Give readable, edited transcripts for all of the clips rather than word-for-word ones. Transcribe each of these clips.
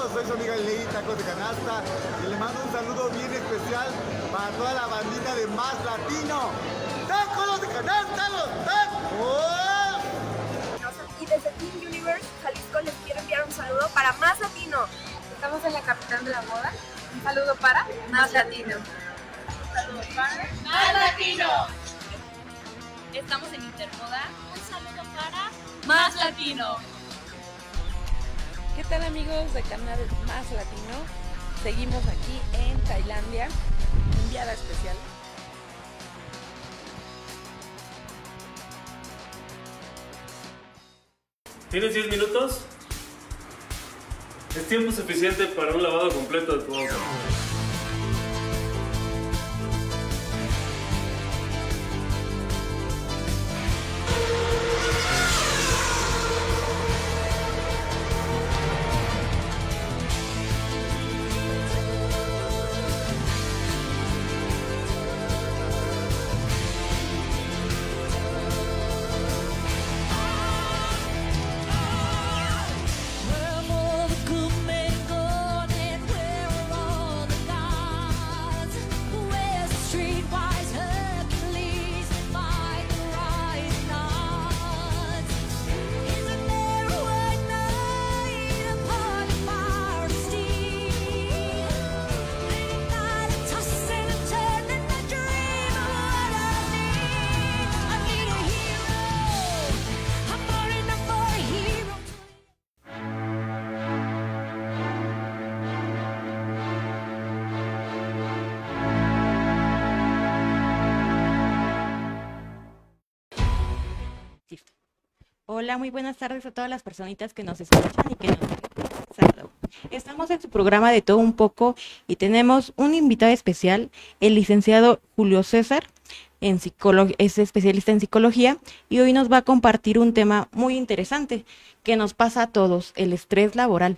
todos, soy su amiga Ley Tacos de Canasta y le mando un saludo bien especial para toda la bandita de Más Latino. ¡Tacos de Canasta, los tacos! Y desde Team Universe, Jalisco, les quiero enviar un saludo para Más Latino. Estamos en la capital de la moda. Un saludo para Más Latino. Un saludo para Más Latino. Estamos en Intermoda. Un saludo para Más Latino. ¿Qué tal, amigos de Canal Más Latino? Seguimos aquí en Tailandia, enviada especial. ¿Tienes 10 minutos? Es tiempo suficiente para un lavado completo de tu auto. Hola, muy buenas tardes a todas las personitas que nos escuchan y que nos ven. Estamos en su programa de Todo un Poco y tenemos un invitado especial, el licenciado Julio César, es especialista en psicología y hoy nos va a compartir un tema muy interesante que nos pasa a todos, el estrés laboral.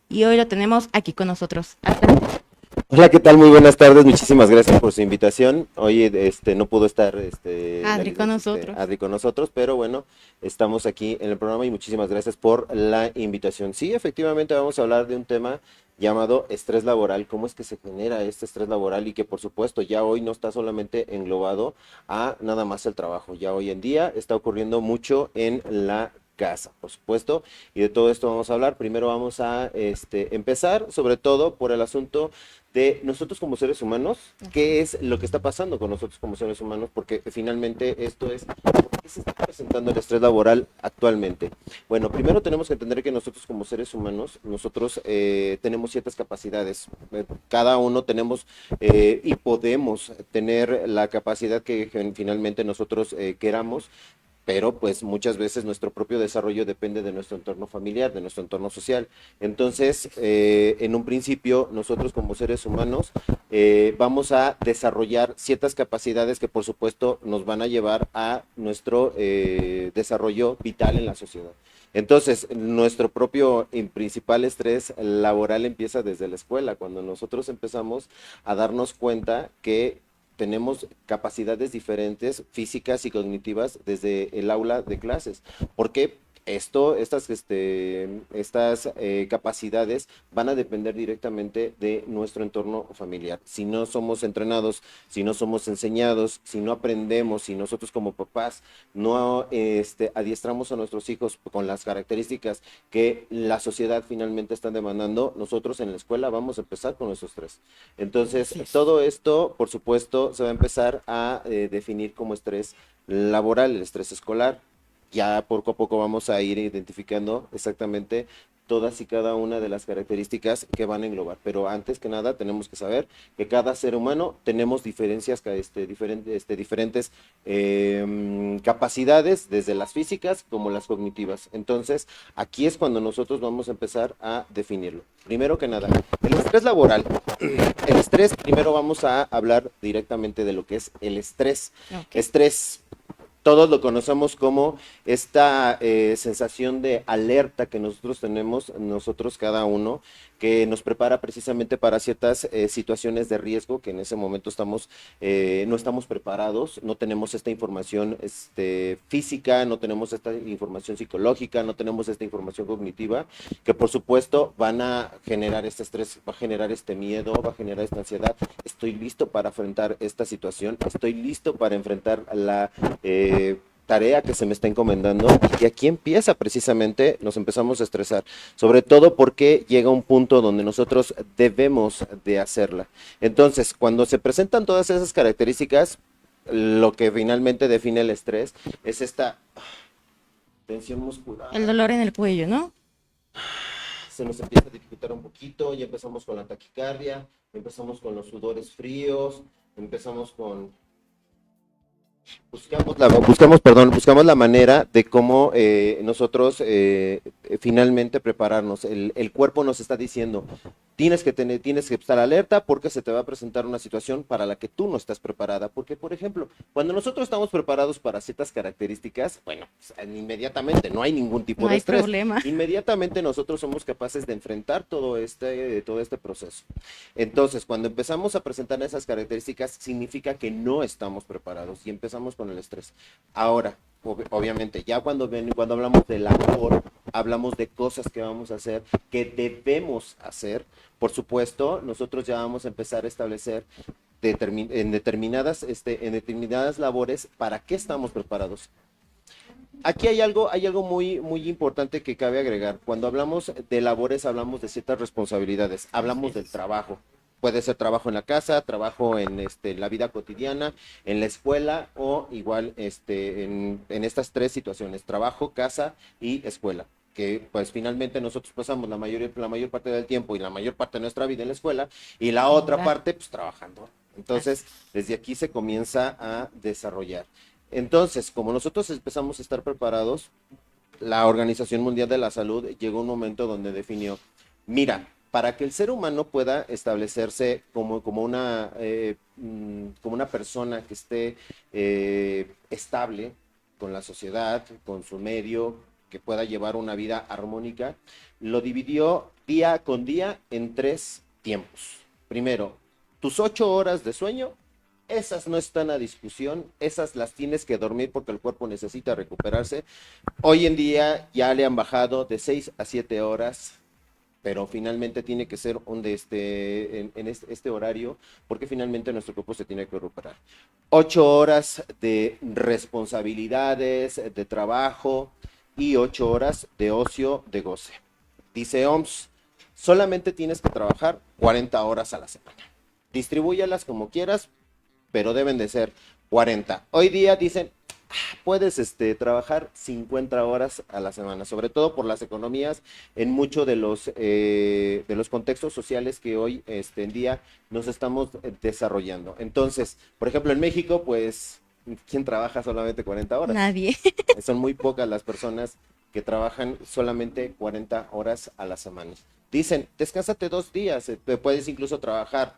Y hoy lo tenemos aquí con nosotros. Adelante. Hola, ¿qué tal? Muy buenas tardes, muchísimas gracias por su invitación. Hoy no pudo estar Adri con nosotros. Adri con nosotros, pero bueno, estamos aquí en el programa y muchísimas gracias por la invitación. Sí, efectivamente vamos a hablar de un tema llamado estrés laboral, cómo es que se genera este estrés laboral y que por supuesto ya hoy no está solamente englobado a nada más el trabajo, ya hoy en día está ocurriendo mucho en la casa, por supuesto, y de todo esto vamos a hablar. Primero vamos a empezar sobre todo por el asunto de nosotros como seres humanos, qué es lo que está pasando con nosotros como seres humanos, porque finalmente esto es, ¿por qué se está presentando el estrés laboral actualmente? Bueno, primero tenemos que entender que nosotros como seres humanos, nosotros tenemos ciertas capacidades, cada uno tenemos y podemos tener la capacidad que finalmente nosotros queramos, pero pues muchas veces nuestro propio desarrollo depende de nuestro entorno familiar, de nuestro entorno social. Entonces, en un principio, nosotros como seres humanos vamos a desarrollar ciertas capacidades que por supuesto nos van a llevar a nuestro desarrollo vital en la sociedad. Entonces, nuestro propio y principal estrés laboral empieza desde la escuela, cuando nosotros empezamos a darnos cuenta que tenemos capacidades diferentes, físicas y cognitivas desde el aula de clases. ¿Por qué? Estas capacidades van a depender directamente de nuestro entorno familiar. Si no somos entrenados, si no somos enseñados, si no aprendemos, si nosotros como papás no adiestramos a nuestros hijos con las características que la sociedad finalmente está demandando, nosotros en la escuela vamos a empezar con nuestro estrés. Entonces, todo esto, por supuesto, se va a empezar a definir como estrés laboral, el estrés escolar. Ya poco a poco vamos a ir identificando exactamente todas y cada una de las características que van a englobar. Pero antes que nada tenemos que saber que cada ser humano tenemos diferentes capacidades, desde las físicas como las cognitivas. Entonces, aquí es cuando nosotros vamos a empezar a definirlo. Primero que nada, el estrés laboral. El estrés, primero vamos a hablar directamente de lo que es el estrés. Okay. Estrés. Todos lo conocemos como esta sensación de alerta que nosotros tenemos, nosotros cada uno, que nos prepara precisamente para ciertas situaciones de riesgo que en ese momento no estamos preparados, no tenemos esta información física, no tenemos esta información psicológica, no tenemos esta información cognitiva, que por supuesto van a generar este estrés, va a generar este miedo, va a generar esta ansiedad. Estoy listo para enfrentar esta situación, estoy listo para enfrentar la tarea que se me está encomendando, y aquí empieza precisamente, nos empezamos a estresar, sobre todo porque llega un punto donde nosotros debemos de hacerla. Entonces, cuando se presentan todas esas características, lo que finalmente define el estrés es esta tensión muscular. El dolor en el cuello, ¿no? Se nos empieza a dificultar un poquito, ya empezamos con la taquicardia, empezamos con los sudores fríos, empezamos con... Buscamos la manera de cómo nosotros finalmente prepararnos. El cuerpo nos está diciendo, tienes que estar alerta porque se te va a presentar una situación para la que tú no estás preparada. Porque, por ejemplo, cuando nosotros estamos preparados para ciertas características, bueno, inmediatamente no hay ningún tipo de estrés. Problema. Inmediatamente nosotros somos capaces de enfrentar todo este proceso. Entonces, cuando empezamos a presentar esas características, significa que no estamos preparados y empezamos con el estrés. Ahora, obviamente, ya cuando hablamos de labor, hablamos de cosas que vamos a hacer, que debemos hacer. Por supuesto, nosotros ya vamos a empezar a establecer en determinadas labores para qué estamos preparados. Aquí hay algo muy, muy importante que cabe agregar. Cuando hablamos de labores, hablamos de ciertas responsabilidades, hablamos del trabajo. Puede ser trabajo en la casa, trabajo en la vida cotidiana, en la escuela, o igual en estas tres situaciones: trabajo, casa y escuela. Que pues finalmente nosotros pasamos la mayor parte del tiempo y la mayor parte de nuestra vida en la escuela, y la otra parte pues trabajando. Entonces, desde aquí se comienza a desarrollar. Entonces, como nosotros empezamos a estar preparados, la Organización Mundial de la Salud llegó a un momento donde definió, mira, para que el ser humano pueda establecerse como una persona que esté estable con la sociedad, con su medio, que pueda llevar una vida armónica, lo dividió día con día en 3 tiempos. Primero, tus 8 horas de sueño, esas no están a discusión, esas las tienes que dormir porque el cuerpo necesita recuperarse. Hoy en día ya le han bajado de 6 a 7 horas, pero finalmente tiene que ser en este horario, porque finalmente nuestro cuerpo se tiene que recuperar. 8 horas de responsabilidades, de trabajo, y 8 horas de ocio, de goce. Dice OMS, solamente tienes que trabajar 40 horas a la semana. Distribúyalas como quieras, pero deben de ser 40. Hoy día dicen, puedes trabajar 50 horas a la semana, sobre todo por las economías en muchos de los contextos sociales que hoy en día nos estamos desarrollando. Entonces, por ejemplo, en México, pues, ¿quién trabaja solamente 40 horas? Nadie. Son muy pocas las personas que trabajan solamente 40 horas a la semana. Dicen, descánsate 2 días, puedes incluso trabajar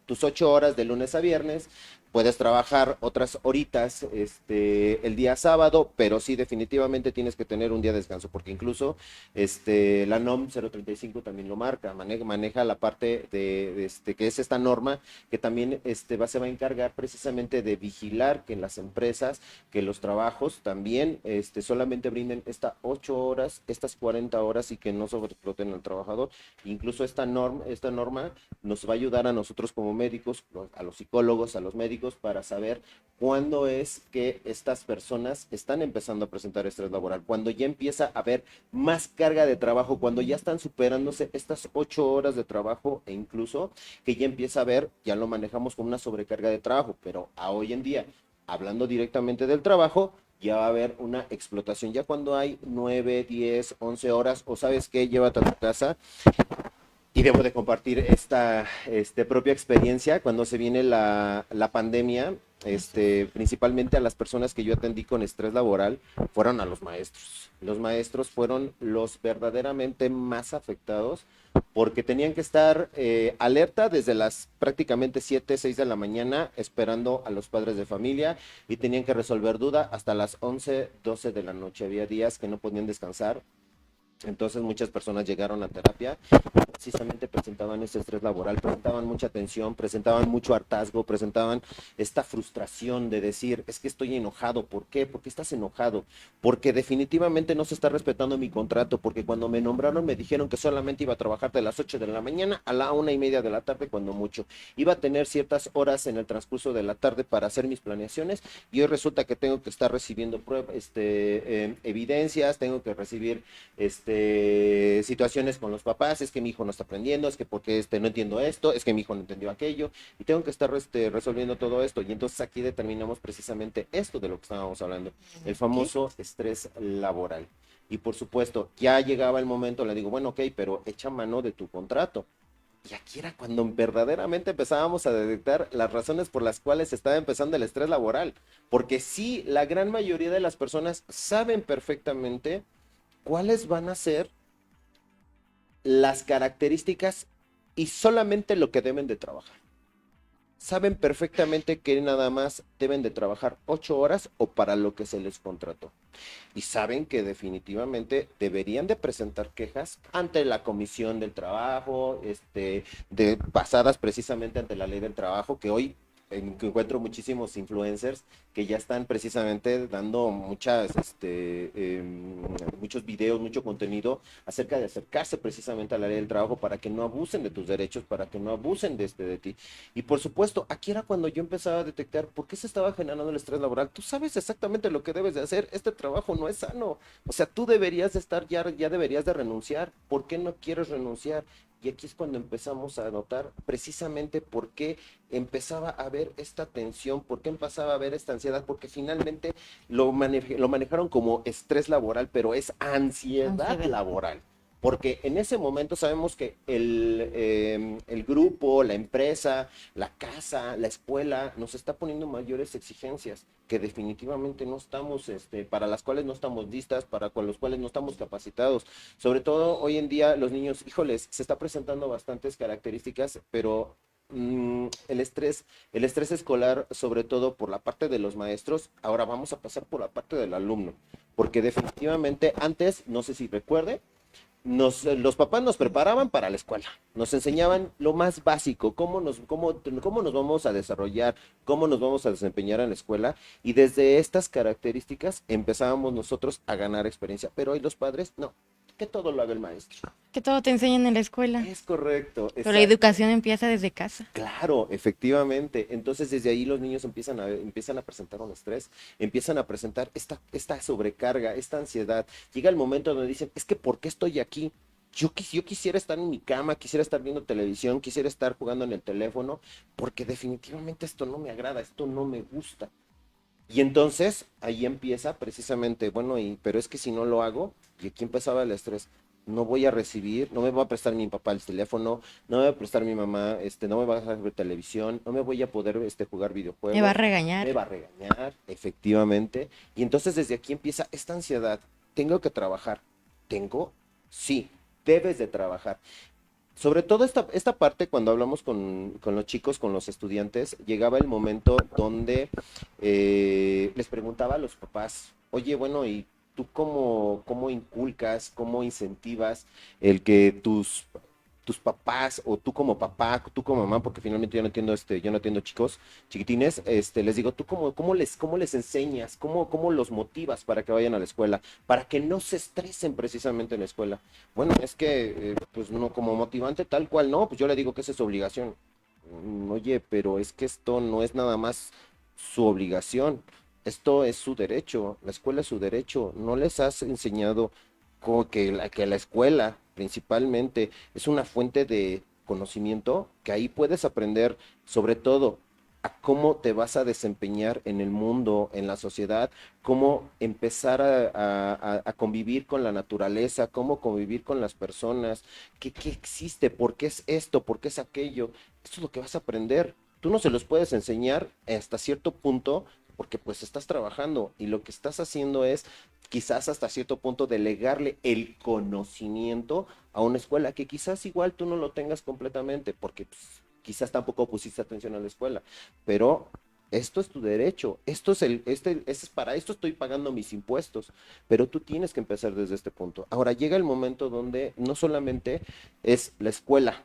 tus 8 horas de lunes a viernes, puedes trabajar otras horitas el día sábado, pero sí definitivamente tienes que tener un día de descanso, porque incluso la NOM 035 también lo marca, maneja la parte de que es esta norma que también se va a encargar precisamente de vigilar que en las empresas, que los trabajos también solamente brinden estas 8 horas, estas 40 horas, y que no sobreexploten al trabajador. Incluso esta norma nos va a ayudar a nosotros como médicos, a los psicólogos, a los médicos, para saber cuándo es que estas personas están empezando a presentar estrés laboral, cuando ya empieza a haber más carga de trabajo, cuando ya están superándose estas 8 horas de trabajo, e incluso que ya empieza a haber, ya lo manejamos como una sobrecarga de trabajo, pero a hoy en día, hablando directamente del trabajo, ya va a haber una explotación, ya cuando hay 9, 10, 11 horas, o sabes qué, llévate a tu casa. Y debo de compartir esta propia experiencia cuando se viene la pandemia, principalmente a las personas que yo atendí con estrés laboral, fueron a los maestros. Los maestros fueron los verdaderamente más afectados porque tenían que estar alerta desde las prácticamente 7, 6 de la mañana esperando a los padres de familia y tenían que resolver duda hasta las 11, 12 de la noche. Había días que no podían descansar. Entonces muchas personas llegaron a terapia y precisamente presentaban este estrés laboral, presentaban mucha tensión, presentaban mucho hartazgo, presentaban esta frustración de decir, es que estoy enojado. ¿Por qué? ¿Por qué estás enojado? Porque definitivamente no se está respetando mi contrato, porque cuando me nombraron me dijeron que solamente iba a trabajar de las 8 de la mañana a la 1:30 de la tarde cuando mucho. Iba a tener ciertas horas en el transcurso de la tarde para hacer mis planeaciones y hoy resulta que tengo que estar recibiendo evidencias, tengo que recibir situaciones con los papás, es que mi hijo no está aprendiendo, es que porque no entiendo esto, es que mi hijo no entendió aquello, y tengo que estar resolviendo todo esto, y entonces aquí determinamos precisamente esto de lo que estábamos hablando, el famoso estrés laboral. Y por supuesto, ya llegaba el momento, le digo, bueno, ok, pero echa mano de tu contrato. Y aquí era cuando verdaderamente empezábamos a detectar las razones por las cuales estaba empezando el estrés laboral, porque sí, la gran mayoría de las personas saben perfectamente cuáles van a ser las características y solamente lo que deben de trabajar. Saben perfectamente que nada más deben de trabajar 8 horas o para lo que se les contrató. Y saben que definitivamente deberían de presentar quejas ante la Comisión del Trabajo, basadas precisamente ante la Ley del Trabajo, que hoy encuentro muchísimos influencers que ya están precisamente dando muchos videos, mucho contenido acerca de acercarse precisamente a la Ley del Trabajo para que no abusen de tus derechos, para que no abusen de ti. Y por supuesto, aquí era cuando yo empezaba a detectar por qué se estaba generando el estrés laboral. Tú sabes exactamente lo que debes de hacer. Este trabajo no es sano. O sea, tú deberías de estar, ya deberías de renunciar. ¿Por qué no quieres renunciar? Y aquí es cuando empezamos a notar precisamente por qué empezaba a haber esta tensión, por qué empezaba a haber esta ansiedad, porque finalmente lo manejaron como estrés laboral, pero es ansiedad laboral. Porque en ese momento sabemos que el grupo, la empresa, la casa, la escuela nos está poniendo mayores exigencias que definitivamente no estamos, para las cuales no estamos listas, para los cuales no estamos capacitados. Sobre todo hoy en día los niños, híjoles, se está presentando bastantes características, pero el estrés escolar, sobre todo por la parte de los maestros, ahora vamos a pasar por la parte del alumno, porque definitivamente antes, no sé si recuerde, los papás nos preparaban para la escuela, nos enseñaban lo más básico, cómo nos vamos a desarrollar, cómo nos vamos a desempeñar en la escuela, y desde estas características empezábamos nosotros a ganar experiencia, pero hoy los padres, no, que todo lo haga el maestro. Que todo te enseñan en la escuela. Es correcto. Pero la educación empieza desde casa. Claro, efectivamente. Entonces desde ahí los niños empiezan a presentar un estrés, empiezan a presentar esta sobrecarga, esta ansiedad. Llega el momento donde dicen, es que ¿por qué estoy aquí? Yo quisiera estar en mi cama, quisiera estar viendo televisión, quisiera estar jugando en el teléfono, porque definitivamente esto no me agrada, esto no me gusta. Y entonces ahí empieza precisamente, bueno, pero es que si no lo hago, y aquí empezaba el estrés, no voy a recibir, no me va a prestar mi papá el teléfono, no me va a prestar mi mamá, no me va a dejar ver televisión, no me voy a poder jugar videojuegos. Me va a regañar. Me va a regañar, efectivamente. Y entonces desde aquí empieza esta ansiedad. Tengo que trabajar. ¿Tengo? Sí, debes de trabajar. Sobre todo esta parte, cuando hablamos con los chicos, con los estudiantes, llegaba el momento donde les preguntaba a los papás, oye, bueno, ¿y tú cómo inculcas, cómo incentivas el que tus papás, o tú como papá, tú como mamá, porque finalmente yo no entiendo chicos, chiquitines, les digo, tú cómo les enseñas, cómo los motivas para que vayan a la escuela, para que no se estresen precisamente en la escuela? Bueno, es que, pues no, como motivante tal cual, no, pues yo le digo que esa es su obligación. Oye, pero es que esto no es nada más su obligación, esto es su derecho, la escuela es su derecho, no les has enseñado que la escuela principalmente es una fuente de conocimiento, que ahí puedes aprender sobre todo a cómo te vas a desempeñar en el mundo, en la sociedad, cómo empezar a convivir con la naturaleza, cómo convivir con las personas, qué existe, por qué es esto, por qué es aquello. Esto es lo que vas a aprender. Tú no se los puedes enseñar hasta cierto punto porque pues estás trabajando y lo que estás haciendo es quizás hasta cierto punto delegarle el conocimiento a una escuela que quizás igual tú no lo tengas completamente porque pues, quizás tampoco pusiste atención a la escuela, pero esto es tu derecho, esto es para esto estoy pagando mis impuestos, pero tú tienes que empezar desde este punto. Ahora llega el momento donde no solamente es la escuela,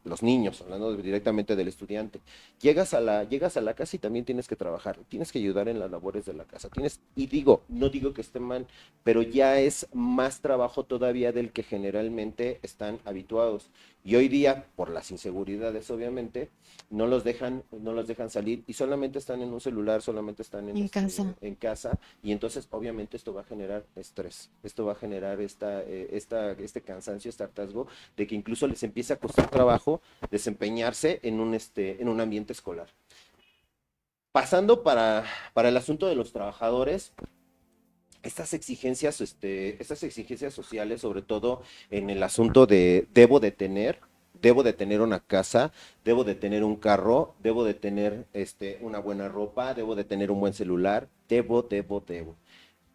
los niños, hablando directamente del estudiante, llegas a la casa y también tienes que trabajar, tienes que ayudar en las labores de la casa, no digo que esté mal, pero ya es más trabajo todavía del que generalmente están habituados. Y hoy día, por las inseguridades, obviamente, no los dejan salir y solamente están en un celular, solamente están En casa. en casa, y entonces obviamente esto va a generar estrés, esto va a generar este cansancio, este hartazgo, de que incluso les empieza a costar trabajo desempeñarse en un ambiente escolar. Pasando para el asunto de los trabajadores, estas exigencias sociales, sobre todo en el asunto de debo de tener una casa, debo de tener un carro, debo de tener una buena ropa, debo de tener un buen celular, debo.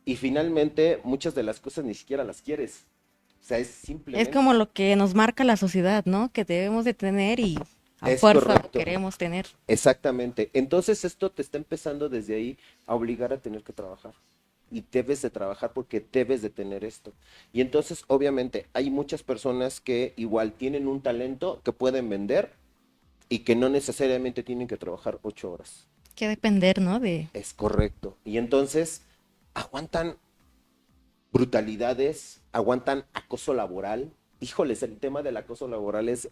Y finalmente, muchas de las cosas ni siquiera las quieres. O sea, es Es simplemente... como lo que nos marca la sociedad, ¿no? Que debemos de tener y a Es fuerza lo correcto. queremos tener. Exactamente. Entonces esto te está empezando desde ahí a obligar a tener que trabajar. Y debes de trabajar porque debes de tener esto. Y entonces, obviamente, hay muchas personas que igual tienen un talento que pueden vender y que no necesariamente tienen que trabajar 8 horas. Que depender, ¿no? De Es correcto. Y entonces aguantan brutalidades, aguantan acoso laboral. Híjoles, el tema del acoso laboral es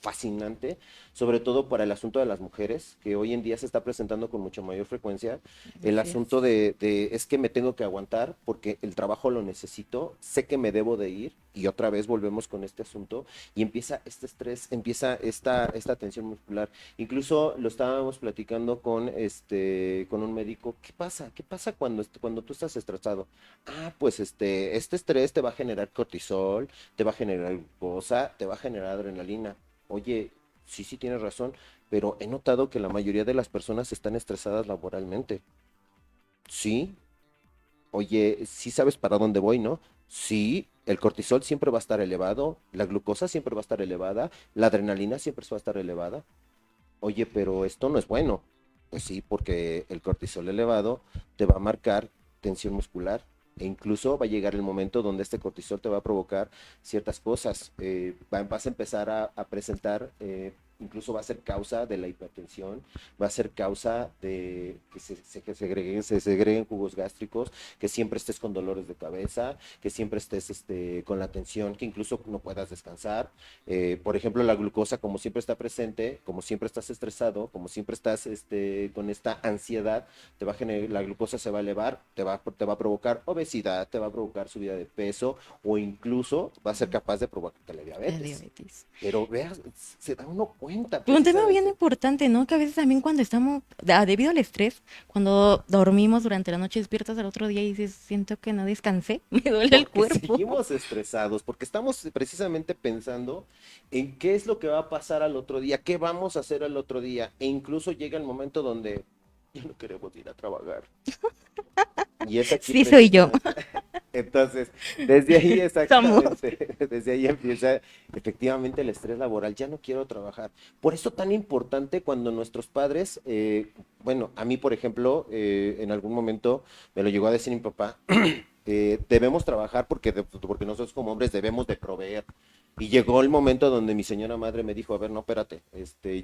fascinante, sobre todo para el asunto de las mujeres, que hoy en día se está presentando con mucha mayor frecuencia. El Así es. asunto es que me tengo que aguantar porque el trabajo lo necesito, sé que me debo de ir, y otra vez volvemos con este asunto, y empieza este estrés, empieza esta tensión muscular. Incluso lo estábamos platicando con un médico. ¿Qué pasa? ¿Qué pasa cuando tú estás estresado? Ah, pues este estrés te va a generar cortisol, te va a generar glucosa, te va a generar adrenalina. Oye, sí tienes razón, pero he notado que la mayoría de las personas están estresadas laboralmente. Sí, oye, sí sabes para dónde voy, ¿no? Sí, el cortisol siempre va a estar elevado, la glucosa siempre va a estar elevada, la adrenalina siempre va a estar elevada. Oye, pero esto no es bueno. Pues sí, porque el cortisol elevado te va a marcar tensión muscular e incluso va a llegar el momento donde este cortisol te va a provocar ciertas cosas. Vas a empezar a presentar, incluso va a ser causa de la hipertensión, va a ser causa de que que se segreguen jugos gástricos, que siempre estés con dolores de cabeza, que siempre estés con la tensión, que incluso no puedas descansar. Por ejemplo, la glucosa, como siempre está presente, como siempre estás estresado, como siempre estás con esta ansiedad, la glucosa se va a elevar, te va a provocar obesidad, te va a provocar subida de peso, o incluso va a ser capaz de provocarte la la diabetes. diabetes. Pero veas, se da uno cuenta. Pero un tema bien precisamente. importante, ¿no? Que a veces también cuando estamos, debido al estrés, cuando dormimos durante la noche, despiertas al otro día y dices, siento que no descansé, me duele el Porque cuerpo. seguimos estresados, porque estamos precisamente pensando en qué es lo que va a pasar al otro día, qué vamos a hacer al otro día, e incluso llega el momento donde ya no queremos ir a trabajar. Y es aquí Sí, soy yo. Entonces, desde ahí Somos. exactamente, desde ahí empieza efectivamente el estrés laboral. Ya no quiero trabajar. Por eso tan importante cuando nuestros padres, bueno, a mí por ejemplo, en algún momento me lo llegó a decir mi papá, debemos trabajar porque nosotros como hombres debemos de proveer. Y llegó el momento donde mi señora madre me dijo, a ver, no, espérate,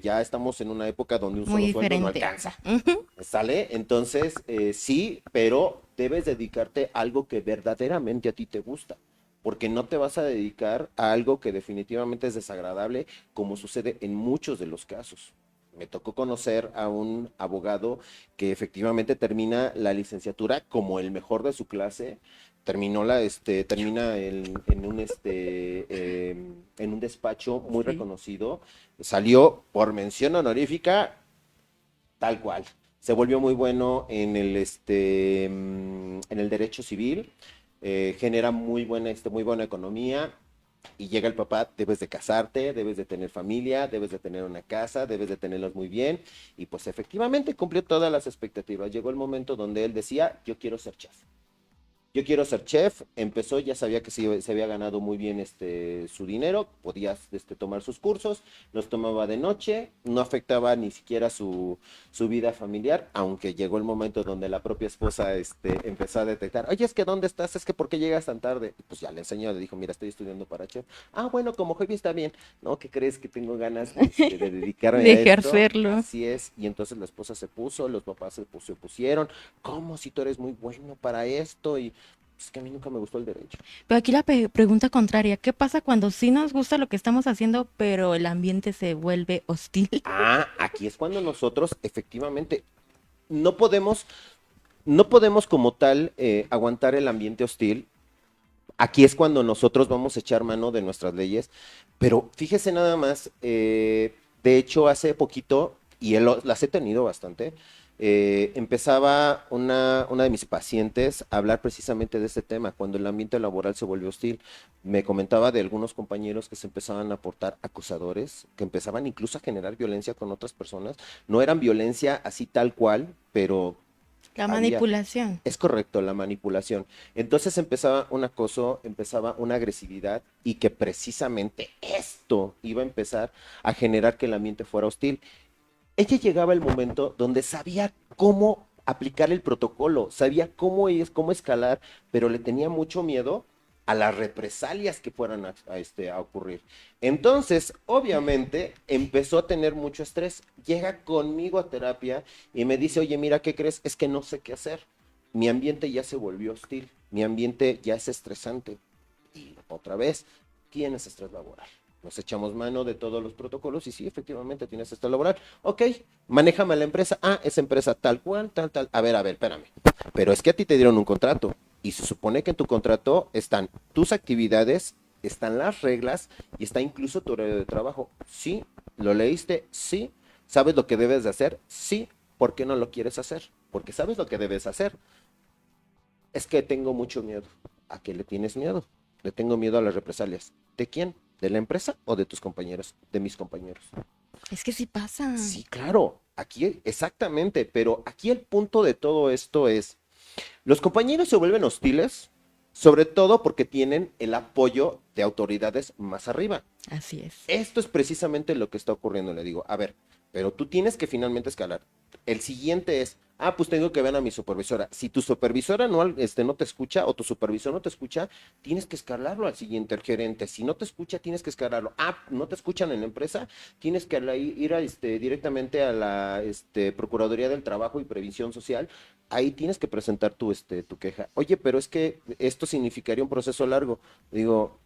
ya estamos en una época donde un Muy solo sueldo no diferente. alcanza. Ujú. ¿Sale? Entonces, sí, pero debes dedicarte a algo que verdaderamente a ti te gusta, porque no te vas a dedicar a algo que definitivamente es desagradable, como sucede en muchos de los casos. Me tocó conocer a un abogado que efectivamente termina la licenciatura como el mejor de su clase, termina en un despacho muy Sí. reconocido, salió por mención honorífica Tal cual. Se volvió muy bueno en en el derecho civil, genera muy buena economía. Y llega el papá, debes de casarte, debes de tener familia, debes de tener una casa, debes de tenerlos muy bien. Y pues efectivamente cumplió todas las expectativas. Llegó el momento donde él decía, yo quiero ser chef. Yo quiero ser chef, empezó, ya sabía que se había ganado muy bien su dinero, podía tomar sus cursos, los tomaba de noche, no afectaba ni siquiera su vida familiar, aunque llegó el momento donde la propia esposa empezó a detectar, oye, es que ¿dónde estás? Es que ¿por qué llegas tan tarde? Y pues ya le enseñó, le dijo, mira, estoy estudiando para chef. Ah, bueno, como hobby está bien. No, ¿qué crees? Que tengo ganas de dedicarme De a esto. ejercerlo. Así es, y entonces la esposa se puso, los papás se pusieron, ¿cómo si tú eres muy bueno para esto? Y es que a mí nunca me gustó el derecho. Pero aquí la pregunta contraria, ¿qué pasa cuando sí nos gusta lo que estamos haciendo, pero el ambiente se vuelve hostil? Ah, aquí es cuando nosotros efectivamente no podemos, no podemos como tal aguantar el ambiente hostil. Aquí es cuando nosotros vamos a echar mano de nuestras leyes, pero fíjese nada más, de hecho hace poquito, y las he tenido bastante, empezaba una de mis pacientes a hablar precisamente de este tema, cuando el ambiente laboral se volvió hostil. Me comentaba de algunos compañeros que se empezaban a portar acusadores, que empezaban incluso a generar violencia con otras personas. No eran violencia así tal cual, pero La había. manipulación. Es correcto, la manipulación. Entonces empezaba un acoso, empezaba una agresividad y que precisamente esto iba a empezar a generar que el ambiente fuera hostil. Ella llegaba el momento donde sabía cómo aplicar el protocolo, sabía cómo escalar, pero le tenía mucho miedo a las represalias que fueran a ocurrir. Entonces, obviamente, empezó a tener mucho estrés. Llega conmigo a terapia y me dice, oye, mira, ¿qué crees? Es que no sé qué hacer. Mi ambiente ya se volvió hostil, mi ambiente ya es estresante. Y otra vez, tienes estrés laboral. Nos echamos mano de todos los protocolos y sí, efectivamente tienes estrés laboral. Ok, manéjame la empresa. Ah, esa empresa tal cual, tal. A ver, espérame. Pero es que a ti te dieron un contrato y se supone que en tu contrato están tus actividades, están las reglas y está incluso tu horario de trabajo. Sí, ¿lo leíste? Sí. ¿Sabes lo que debes de hacer? Sí. ¿Por qué no lo quieres hacer? Porque sabes lo que debes hacer. Es que tengo mucho miedo. ¿A qué le tienes miedo? Le tengo miedo a las represalias. ¿De quién? ¿De la empresa o de tus compañeros? De mis compañeros. Es que sí pasa. Sí, claro. Aquí, exactamente. Pero aquí el punto de todo esto es, los compañeros se vuelven hostiles, sobre todo porque tienen el apoyo de autoridades más arriba. Así es. Esto es precisamente lo que está ocurriendo. Le digo, a ver, pero tú tienes que finalmente escalar. El siguiente es, pues tengo que ver a mi supervisora. Si tu supervisora no te escucha o tu supervisor no te escucha, tienes que escalarlo al siguiente, el gerente. Si no te escucha, tienes que escalarlo. No te escuchan en la empresa, tienes que ir directamente a la Procuraduría del Trabajo y Previsión Social. Ahí tienes que presentar tu queja. Oye, pero es que esto significaría un proceso largo. Digo,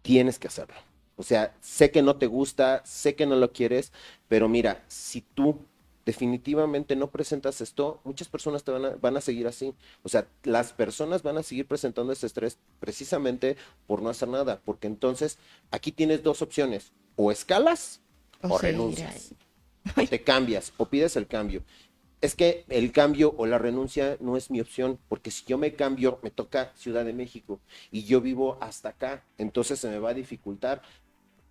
tienes que hacerlo. O sea, sé que no te gusta, sé que no lo quieres, pero mira, si tú definitivamente no presentas esto, muchas personas van a seguir así. O sea, las personas van a seguir presentando ese estrés precisamente por no hacer nada, porque entonces aquí tienes dos opciones, o escalas o renuncias, o te cambias, o pides el cambio. Es que el cambio o la renuncia no es mi opción, porque si yo me cambio, me toca Ciudad de México y yo vivo hasta acá, entonces se me va a dificultar.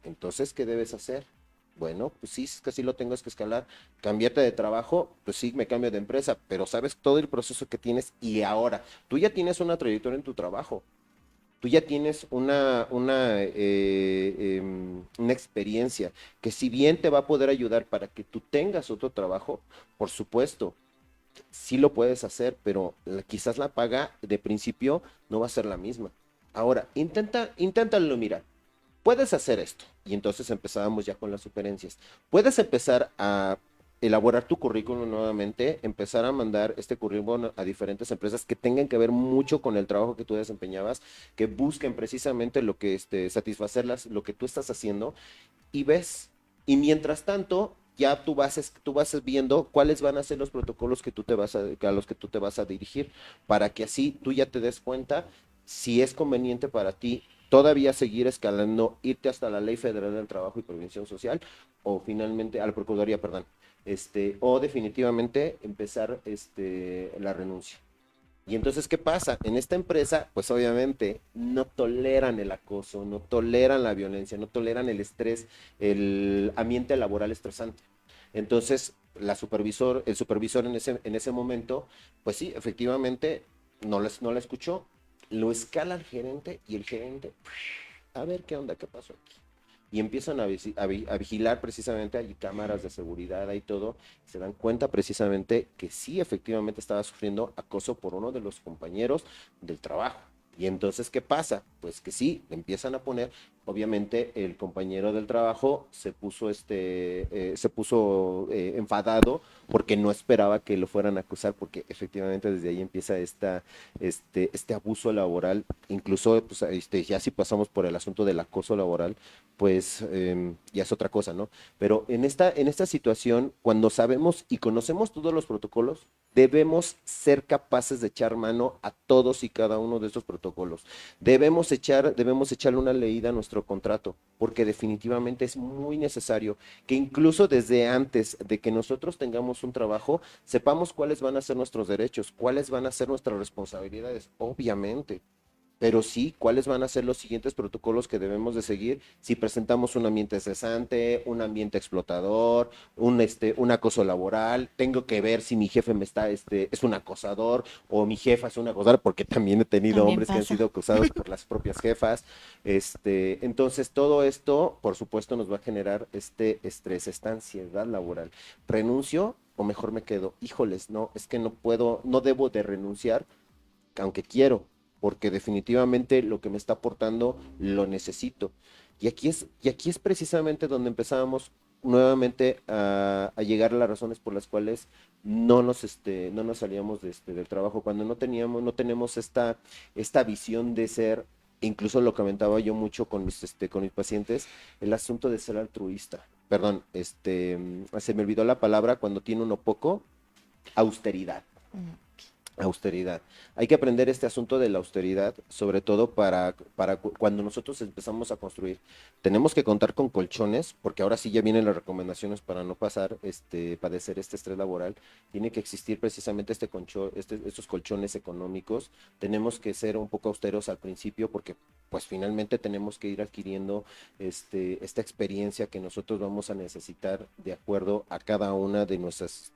Entonces, ¿qué debes hacer? Bueno, pues sí, es que sí lo tengo que escalar. Cambiarte de trabajo, pues sí, me cambio de empresa, pero sabes todo el proceso que tienes y ahora, tú ya tienes una trayectoria en tu trabajo, tú ya tienes una experiencia que si bien te va a poder ayudar para que tú tengas otro trabajo, por supuesto, sí lo puedes hacer, pero quizás la paga de principio no va a ser la misma. Ahora, inténtalo, mira. Puedes hacer esto, y entonces empezábamos ya con las sugerencias. Puedes empezar a elaborar tu currículum nuevamente, empezar a mandar este currículum a diferentes empresas que tengan que ver mucho con el trabajo que tú desempeñabas, que busquen precisamente lo que satisfacer lo que tú estás haciendo, y ves, y mientras tanto, ya tú vas viendo cuáles van a ser los protocolos a los que tú te vas a dirigir, para que así tú ya te des cuenta si es conveniente para ti todavía seguir escalando, irte hasta la Ley Federal del Trabajo y Previsión Social, o finalmente, a la Procuraduría, perdón, o definitivamente empezar la renuncia. Y entonces, ¿qué pasa? En esta empresa, pues obviamente no toleran el acoso, no toleran la violencia, no toleran el estrés, el ambiente laboral estresante. Entonces, el supervisor en ese momento, pues sí, efectivamente, no la escuchó, lo escala al gerente y el gerente, a ver qué onda, qué pasó aquí. Y empiezan a vigilar precisamente, hay cámaras de seguridad, hay todo, se dan cuenta precisamente que sí, efectivamente estaba sufriendo acoso por uno de los compañeros del trabajo. Y entonces, ¿qué pasa? Pues que sí, le empiezan a poner, obviamente el compañero del trabajo se puso enfadado porque no esperaba que lo fueran a acusar, porque efectivamente desde ahí empieza este abuso laboral. Incluso pues, ya si pasamos por el asunto del acoso laboral, pues ya es otra cosa, ¿no? Pero en esta situación, cuando sabemos y conocemos todos los protocolos, debemos ser capaces de echar mano a todos y cada uno de estos protocolos. Debemos echarle una leída a nuestro contrato, porque definitivamente es muy necesario que incluso desde antes de que nosotros tengamos un trabajo, sepamos cuáles van a ser nuestros derechos, cuáles van a ser nuestras responsabilidades, obviamente. Pero sí, cuáles van a ser los siguientes protocolos que debemos de seguir si presentamos un ambiente estresante, un ambiente explotador, un acoso laboral. Tengo que ver si mi jefe es un acosador o mi jefa es una acosadora, porque también he tenido También hombres que han pasa. sido acosados por las propias jefas. Entonces, todo esto, por supuesto, nos va a generar este estrés, esta ansiedad laboral. ¿Renuncio o mejor me quedo? Híjoles, no, es que no puedo, no debo de renunciar, aunque quiero, porque definitivamente lo que me está aportando lo necesito. Y aquí es precisamente donde empezábamos nuevamente a llegar a las razones por las cuales no nos salíamos del trabajo, cuando no tenemos esta visión de ser, incluso lo comentaba yo mucho con mis pacientes, el asunto de ser altruista. Perdón, se me olvidó la palabra cuando tiene uno poco, austeridad. Austeridad. Hay que aprender este asunto de la austeridad, sobre todo para cuando nosotros empezamos a construir. Tenemos que contar con colchones, porque ahora sí ya vienen las recomendaciones para no padecer este estrés laboral. Tiene que existir precisamente estos colchones económicos. Tenemos que ser un poco austeros al principio, porque pues finalmente tenemos que ir adquiriendo esta experiencia que nosotros vamos a necesitar de acuerdo a cada una de nuestras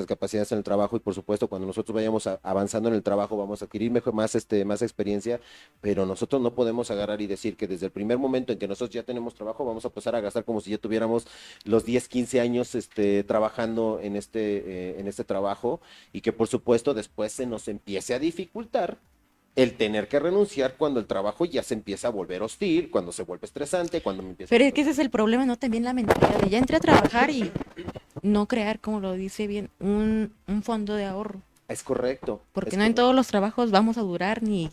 capacidades en el trabajo. Y por supuesto, cuando nosotros vayamos avanzando en el trabajo, vamos a adquirir más experiencia, pero nosotros no podemos agarrar y decir que desde el primer momento en que nosotros ya tenemos trabajo, vamos a empezar a gastar como si ya tuviéramos los 10, 15 años trabajando en este trabajo, y que por supuesto después se nos empiece a dificultar el tener que renunciar cuando el trabajo ya se empieza a volver hostil, cuando se vuelve estresante, cuando me empieza Pero es que ese es el problema, ¿no? También la mentalidad de ya entré a trabajar y no crear, como lo dice bien, un fondo de ahorro. Es correcto. Porque es no en correcto. todos los trabajos vamos a durar, ni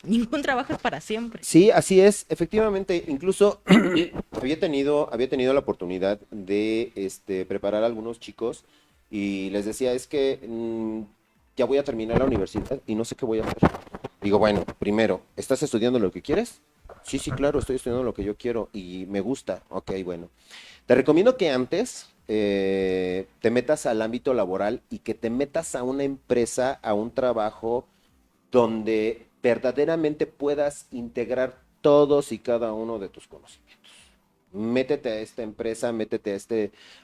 ningún trabajo es para siempre. Sí, así es, efectivamente. Incluso había tenido la oportunidad de preparar a algunos chicos y les decía, es que ya voy a terminar la universidad y no sé qué voy a hacer. Digo, bueno, primero, ¿estás estudiando lo que quieres? Sí, sí, claro, estoy estudiando lo que yo quiero y me gusta. Ok, bueno. Te recomiendo que antes te metas al ámbito laboral y que te metas a una empresa, a un trabajo donde verdaderamente puedas integrar todos y cada uno de tus conocimientos. Métete a esta empresa, métete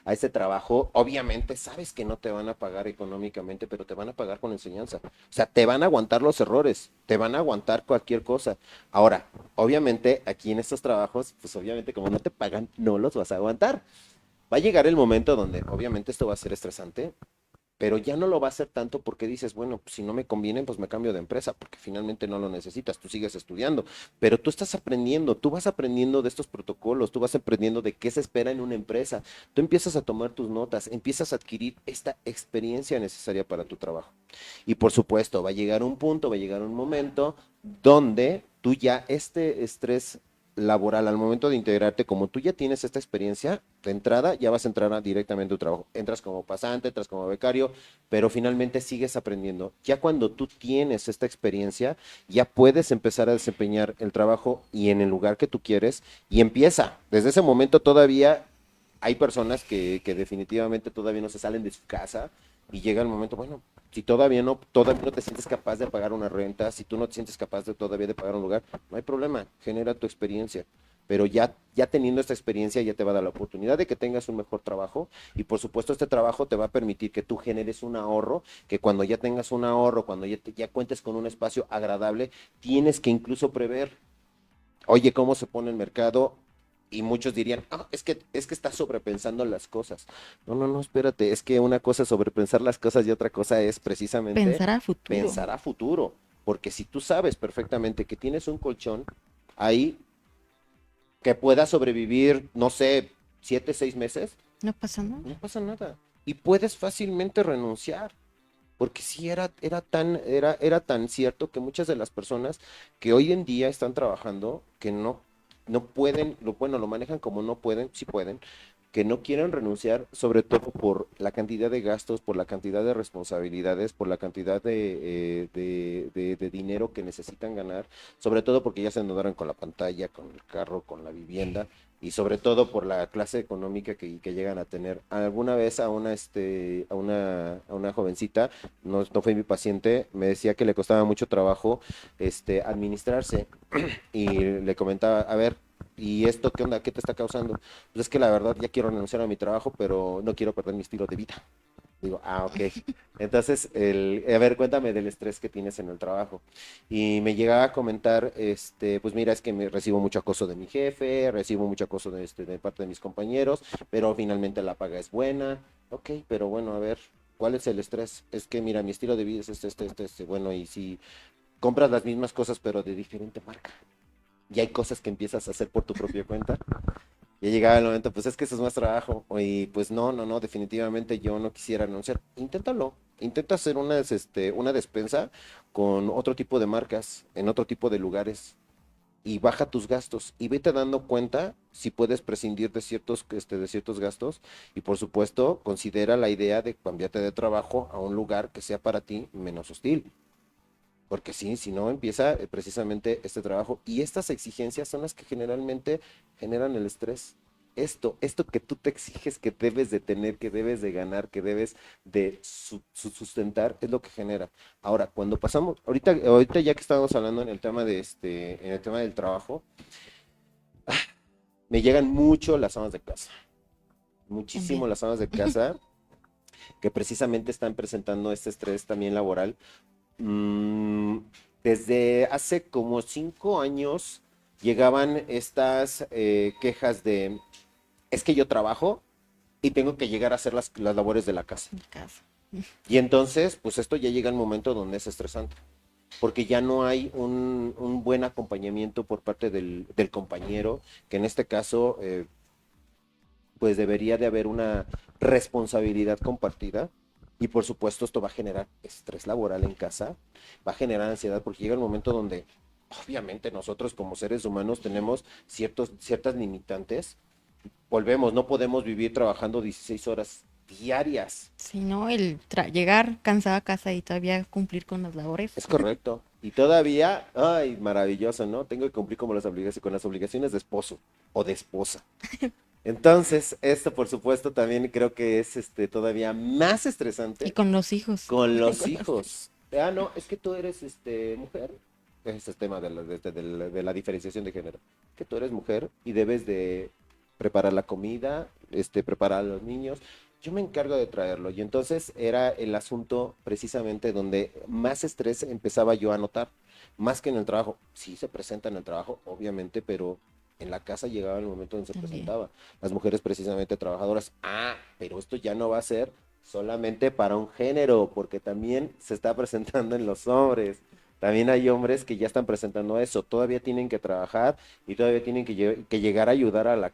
a este trabajo. Obviamente sabes que no te van a pagar económicamente, pero te van a pagar con enseñanza. O sea, te van a aguantar los errores, te van a aguantar cualquier cosa. Ahora, obviamente aquí en estos trabajos, pues obviamente como no te pagan, no los vas a aguantar. Va a llegar el momento donde obviamente esto va a ser estresante, pero ya no lo va a hacer tanto porque dices, bueno, pues si no me conviene, pues me cambio de empresa, porque finalmente no lo necesitas, tú sigues estudiando, pero tú estás aprendiendo, tú vas aprendiendo de estos protocolos, tú vas aprendiendo de qué se espera en una empresa, tú empiezas a tomar tus notas, empiezas a adquirir esta experiencia necesaria para tu trabajo. Y por supuesto, va a llegar un punto, va a llegar un momento donde tú ya este estrés laboral, al momento de integrarte, como tú ya tienes esta experiencia, de entrada ya vas a entrar directamente a tu trabajo. Entras como pasante, entras como becario, pero finalmente sigues aprendiendo. Ya cuando tú tienes esta experiencia, ya puedes empezar a desempeñar el trabajo y en el lugar que tú quieres y empieza. Desde ese momento todavía hay personas que definitivamente todavía no se salen de su casa y llega el momento, bueno, si todavía no te sientes capaz de pagar una renta, si tú no te sientes capaz de todavía de pagar un lugar, no hay problema, genera tu experiencia. Pero ya teniendo esta experiencia ya te va a dar la oportunidad de que tengas un mejor trabajo y por supuesto este trabajo te va a permitir que tú generes un ahorro, que cuando ya tengas un ahorro, cuando ya cuentes con un espacio agradable, tienes que incluso prever, oye, cómo se pone el mercado. Y muchos dirían, es que estás sobrepensando las cosas. No, no, no, espérate, es que una cosa es sobrepensar las cosas y otra cosa es precisamente Pensar al futuro. pensar a futuro. Porque si tú sabes perfectamente que tienes un colchón ahí que pueda sobrevivir, no sé, 7, 6 meses, No pasa nada. no pasa nada. Y puedes fácilmente renunciar. Porque sí era tan cierto que muchas de las personas que hoy en día están trabajando, que no pueden, lo manejan como no pueden, sí pueden, que no quieren renunciar, sobre todo por la cantidad de gastos, por la cantidad de responsabilidades, por la cantidad de dinero que necesitan ganar, sobre todo porque ya se endeudaron con la pantalla, con el carro, con la vivienda, y sobre todo por la clase económica que llegan a tener. Alguna vez a una jovencita, no fue mi paciente, me decía que le costaba mucho trabajo administrarse y le comentaba, a ver, ¿y esto qué onda? ¿Qué te está causando? Pues es que la verdad ya quiero renunciar a mi trabajo, pero no quiero perder mi estilo de vida. Digo, ok. Entonces, a ver, cuéntame del estrés que tienes en el trabajo. Y me llegaba a comentar, pues mira, es que recibo mucho acoso de mi jefe, recibo mucho acoso de parte de mis compañeros, pero finalmente la paga es buena. Ok, pero bueno, a ver, ¿cuál es el estrés? Es que mira, mi estilo de vida es bueno, y si compras las mismas cosas, pero de diferente marca, y hay cosas que empiezas a hacer por tu propia cuenta. Ya llegaba el momento, pues es que eso es más trabajo. Y pues no, definitivamente yo no quisiera anunciar. Inténtalo. Intenta hacer una despensa con otro tipo de marcas, en otro tipo de lugares. Y baja tus gastos. Y vete dando cuenta si puedes prescindir de ciertos gastos. Y por supuesto, considera la idea de cambiarte de trabajo a un lugar que sea para ti menos hostil. Porque sí, si no empieza precisamente este trabajo. Y estas exigencias son las que generalmente generan el estrés. Esto que tú te exiges que debes de tener, que debes de ganar, que debes de sustentar, es lo que genera. Ahora, cuando pasamos, ahorita ya que estábamos hablando en el tema en el tema del trabajo, me llegan mucho las amas de casa. Muchísimo las amas de casa que precisamente están presentando este estrés también laboral. Desde hace como 5 años llegaban estas quejas de, es que yo trabajo y tengo que llegar a hacer las labores de la casa. En casa. Y entonces, pues esto ya llega al momento donde es estresante, porque ya no hay un buen acompañamiento por parte del compañero, que en este caso, pues debería de haber una responsabilidad compartida. Y por supuesto esto va a generar estrés laboral en casa, va a generar ansiedad porque llega el momento donde obviamente nosotros como seres humanos tenemos ciertas limitantes. Volvemos, no podemos vivir trabajando 16 horas diarias. Si no, llegar cansada a casa y todavía cumplir con las labores. Es correcto. Y todavía, ay, maravilloso, ¿no? Tengo que cumplir con las obligaciones de esposo o de esposa. Entonces, esto por supuesto también creo que es todavía más estresante. Y con los hijos. Con los hijos. No, es que tú eres mujer. Ese es el tema de la diferenciación de género. Que tú eres mujer y debes de preparar la comida, preparar a los niños. Yo me encargo de traerlo. Y entonces era el asunto precisamente donde más estrés empezaba yo a notar. Más que en el trabajo. Sí se presenta en el trabajo, obviamente, pero en la casa llegaba el momento donde se presentaba. Las mujeres precisamente trabajadoras. Pero esto ya no va a ser solamente para un género, porque también se está presentando en los hombres. También hay hombres que ya están presentando eso. Todavía tienen que trabajar y todavía tienen que llegar a ayudar a la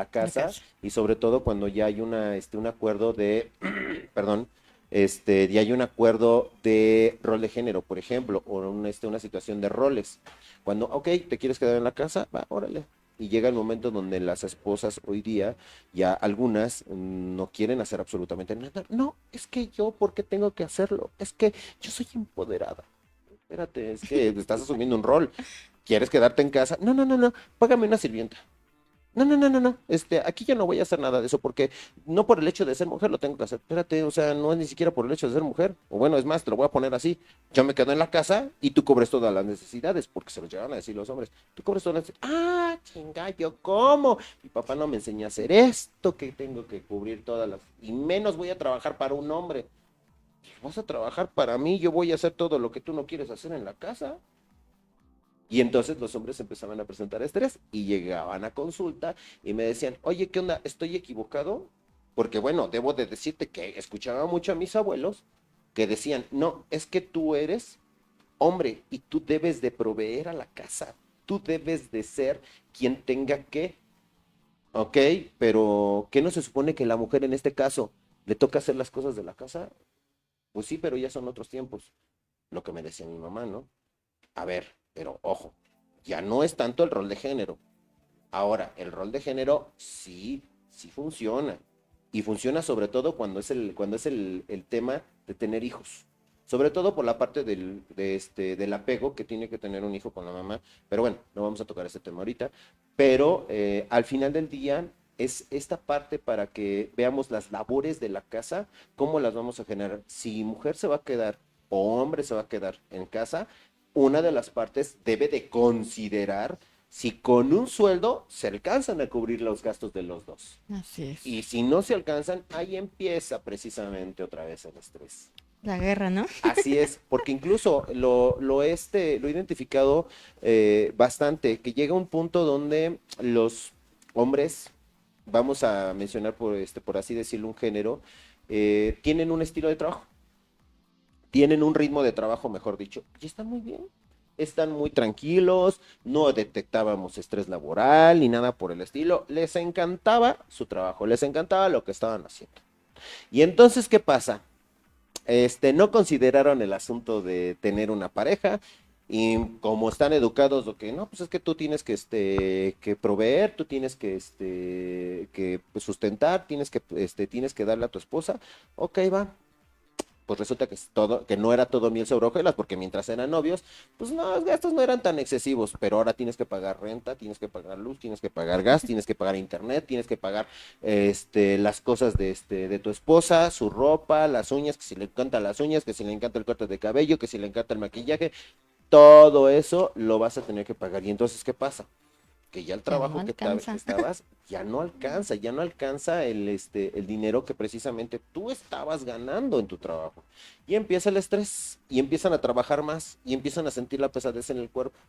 casa. Y sobre todo cuando ya hay un acuerdo de, perdón, y hay un acuerdo de rol de género, por ejemplo, o una situación de roles. Cuando, ok, te quieres quedar en la casa, va, órale. Y llega el momento donde las esposas hoy día, ya algunas no quieren hacer absolutamente nada. No, es que yo, ¿por qué tengo que hacerlo? Es que yo soy empoderada. Espérate, es que estás asumiendo un rol. ¿Quieres quedarte en casa? No, no, no, no, págame una sirvienta. No, no, no, no, no. Aquí yo no voy a hacer nada de eso porque no por el hecho de ser mujer lo tengo que hacer. Espérate, o sea, no es ni siquiera por el hecho de ser mujer. O bueno, es más, te lo voy a poner así. Yo me quedo en la casa y tú cubres todas las necesidades, porque se lo llegan a decir los hombres. Tú cubres todas las necesidades. Ah, chinga, ¿yo cómo? Mi papá no me enseñó a hacer esto, que tengo que cubrir todas las... Y menos voy a trabajar para un hombre. Vas a trabajar para mí, yo voy a hacer todo lo que tú no quieres hacer en la casa. Y entonces los hombres empezaban a presentar estrés y llegaban a consulta y me decían, oye, ¿qué onda? ¿Estoy equivocado? Porque bueno, debo de decirte que escuchaba mucho a mis abuelos que decían, no, es que tú eres hombre y tú debes de proveer a la casa. Tú debes de ser quien tenga que, ok, pero ¿qué no se supone que la mujer en este caso le toca hacer las cosas de la casa? Pues sí, pero ya son otros tiempos. Lo que me decía mi mamá, ¿no? A ver, pero ojo, ya no es tanto el rol de género. Ahora, el rol de género sí funciona. Y funciona sobre todo cuando es el tema de tener hijos. Sobre todo por la parte del apego que tiene que tener un hijo con la mamá. Pero bueno, no vamos a tocar ese tema ahorita. Pero al final del día es esta parte para que veamos las labores de la casa, cómo las vamos a generar. Si mujer se va a quedar o hombre se va a quedar en casa, una de las partes debe de considerar si con un sueldo se alcanzan a cubrir los gastos de los dos. Así es. Y si no se alcanzan, ahí empieza precisamente otra vez el estrés. La guerra, ¿no? Así es, porque incluso lo he identificado bastante, que llega un punto donde los hombres, vamos a mencionar por así decirlo, un género, tienen un estilo de trabajo, tienen un ritmo de trabajo, mejor dicho, y están muy bien. Están muy tranquilos, no detectábamos estrés laboral ni nada por el estilo. Les encantaba su trabajo, les encantaba lo que estaban haciendo. Y entonces, ¿qué pasa? No consideraron el asunto de tener una pareja y como están educados, lo que no, pues es que tú tienes que proveer, tú tienes que sustentar, tienes que darle a tu esposa. Ok, va. Pues resulta que no era todo miel sobre hojuelas, porque mientras eran novios, pues no, los gastos no eran tan excesivos, pero ahora tienes que pagar renta, tienes que pagar luz, tienes que pagar gas, tienes que pagar internet, tienes que pagar las cosas de tu esposa, su ropa, las uñas, que si le encantan las uñas, que si le encanta el corte de cabello, que si le encanta el maquillaje, todo eso lo vas a tener que pagar. Y entonces, ¿qué pasa? Que ya el trabajo no que alcanza. estabas ya no alcanza el dinero que precisamente tú estabas ganando en tu trabajo. Y empieza el estrés, y empiezan a trabajar más, y empiezan a sentir la pesadez en el cuerpo.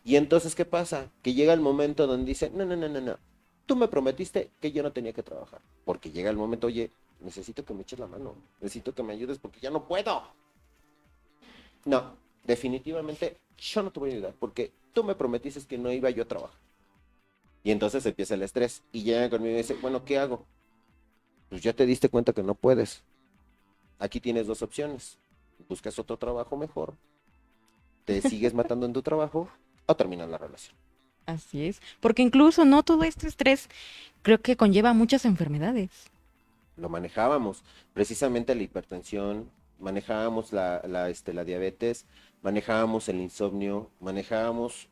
Y entonces, ¿qué pasa? Que llega el momento donde dice, no, no, no, no, no, tú me prometiste que yo no tenía que trabajar. Porque llega el momento, oye, necesito que me eches la mano, necesito que me ayudes porque ya no puedo. No, definitivamente yo no te voy a ayudar porque tú me prometiste que no iba yo a trabajar. Y entonces empieza el estrés y llega conmigo y dice, bueno, ¿qué hago? Pues ya te diste cuenta que no puedes. Aquí tienes dos opciones. Buscas otro trabajo mejor, te sigues matando en tu trabajo o terminas la relación. Así es. Porque incluso no todo este estrés creo que conlleva muchas enfermedades. Lo manejábamos, precisamente la hipertensión, manejábamos la diabetes, manejábamos el insomnio, manejábamos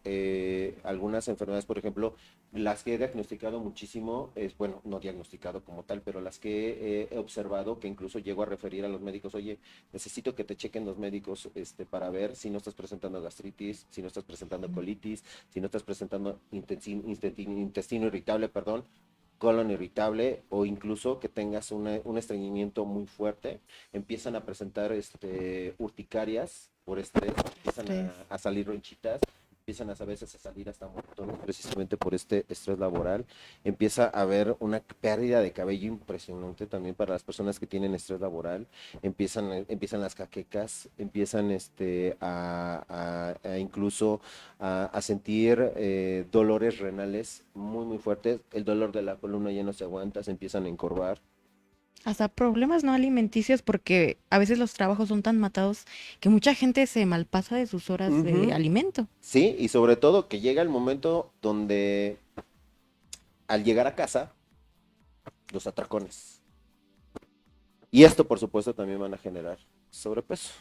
algunas enfermedades, por ejemplo, las que he diagnosticado muchísimo, bueno, no diagnosticado como tal, pero las que he observado, que incluso llego a referir a los médicos, oye, necesito que te chequen los médicos para ver si no estás presentando gastritis, si no estás presentando colitis, si no estás presentando intestino irritable, perdón, colon irritable o incluso que tengas un estreñimiento muy fuerte, empiezan a presentar urticarias por estrés, empiezan a salir ronchitas, empiezan a veces a salir hasta moretones precisamente por este estrés laboral, empieza a haber una pérdida de cabello impresionante también para las personas que tienen estrés laboral, empiezan las jaquecas, empiezan a incluso a sentir dolores renales muy muy fuertes, el dolor de la columna ya no se aguanta, se empiezan a encorvar. Hasta problemas no alimenticios porque a veces los trabajos son tan matados que mucha gente se malpasa de sus horas de Ujú. alimento. Sí, y sobre todo que llega el momento donde al llegar a casa, los atracones. Y esto, por supuesto, también van a generar sobrepeso.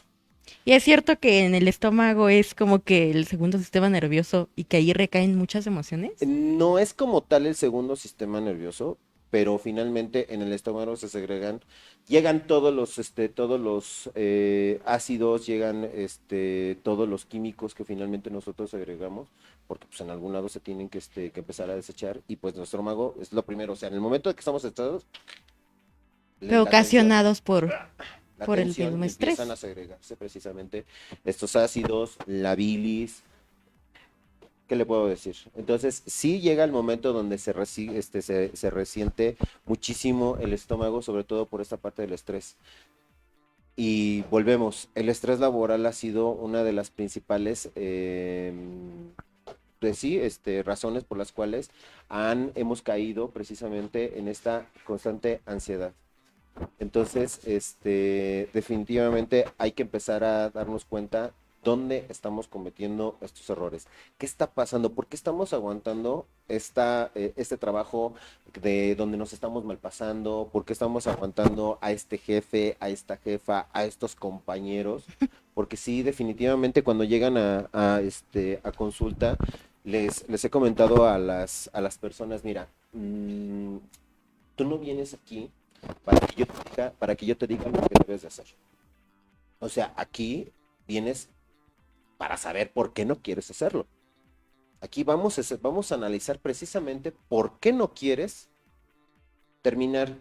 Y es cierto que en el estómago es como que el segundo sistema nervioso y que ahí recaen muchas emociones. No es como tal el segundo sistema nervioso, pero finalmente en el estómago se segregan, llegan todos los ácidos, llegan todos los químicos que finalmente nosotros segregamos, porque pues en algún lado se tienen que empezar a desechar, y pues nuestro estómago es lo primero, o sea, en el momento de que estamos estresados, Pero la tensión, ocasionados la por el tensión mismo empiezan estrés. a segregarse precisamente estos ácidos, la bilis. ¿Qué le puedo decir? Entonces, sí llega el momento donde se resiente muchísimo el estómago, sobre todo por esta parte del estrés. Y volvemos, el estrés laboral ha sido una de las principales, pues sí, razones por las cuales hemos caído precisamente en esta constante ansiedad. Entonces, definitivamente hay que empezar a darnos cuenta dónde estamos cometiendo estos errores. ¿Qué está pasando? ¿Por qué estamos aguantando este trabajo de donde nos estamos malpasando? ¿Por qué estamos aguantando a este jefe, a esta jefa, a estos compañeros? Porque sí, definitivamente cuando llegan a consulta, les he comentado a las personas, mira, tú no vienes aquí para que yo te diga lo que debes de hacer. O sea, aquí vienes para saber por qué no quieres hacerlo. Aquí vamos a analizar precisamente por qué no quieres terminar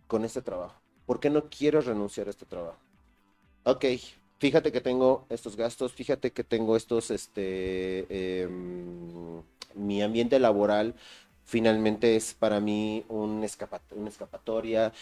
con este trabajo. ¿Por qué no quieres renunciar a este trabajo? Ok, fíjate que tengo estos gastos, fíjate que tengo mi ambiente laboral finalmente es para mí una escapatoria,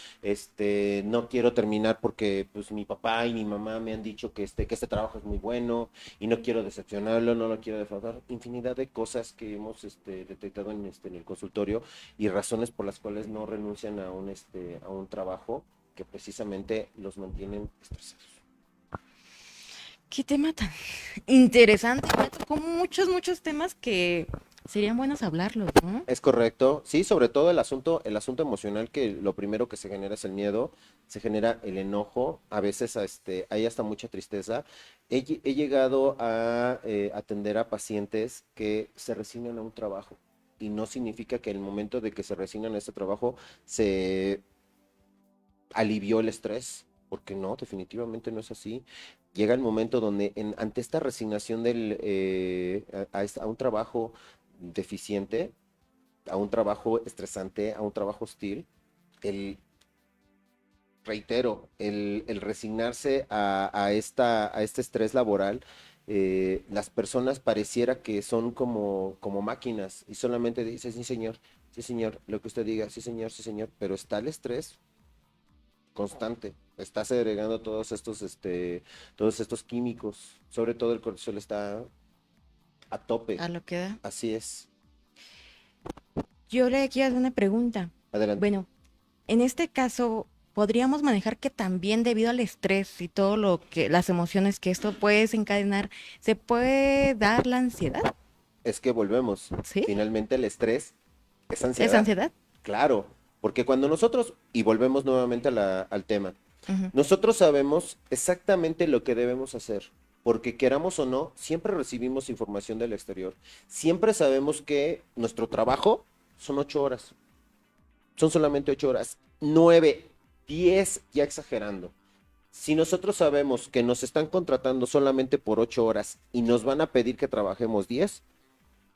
no quiero terminar porque pues mi papá y mi mamá me han dicho que este trabajo es muy bueno y no quiero decepcionarlo, no lo quiero defraudar, infinidad de cosas que hemos detectado en el consultorio y razones por las cuales no renuncian a un trabajo que precisamente los mantienen estresados. Qué tema tan interesante. Me tocó muchos temas que serían buenos hablarlos, ¿no? Es correcto, sí, sobre todo el asunto emocional, que lo primero que se genera es el miedo, se genera el enojo, a veces hay hasta mucha tristeza. He llegado a atender a pacientes que se resignan a un trabajo y no significa que el momento de que se resignan a este trabajo se alivió el estrés, porque no, definitivamente no es así. Llega el momento donde ante esta resignación a un trabajo deficiente, a un trabajo estresante, a un trabajo hostil, el, reitero, el resignarse a este estrés laboral, las personas pareciera que son como máquinas y solamente dicen, sí señor, lo que usted diga, sí señor, pero está el estrés constante, está segregando todos estos químicos, sobre todo el cortisol está a tope, A lo que da. así es. Yo le quiero hacer una pregunta. Adelante. Bueno, en este caso, ¿podríamos manejar que también debido al estrés y todo lo que, las emociones que esto puede desencadenar, se puede dar la ansiedad? Es que volvemos. ¿Sí? Finalmente el estrés es ¿Es ansiedad. ansiedad? Claro, porque cuando nosotros, y volvemos nuevamente al tema, Ujú. nosotros sabemos exactamente lo que debemos hacer, porque queramos o no, siempre recibimos información del exterior. Siempre sabemos que nuestro trabajo son 8 horas, son solamente 8 horas, 9, 10, ya exagerando. Si nosotros sabemos que nos están contratando solamente por 8 horas y nos van a pedir que trabajemos 10,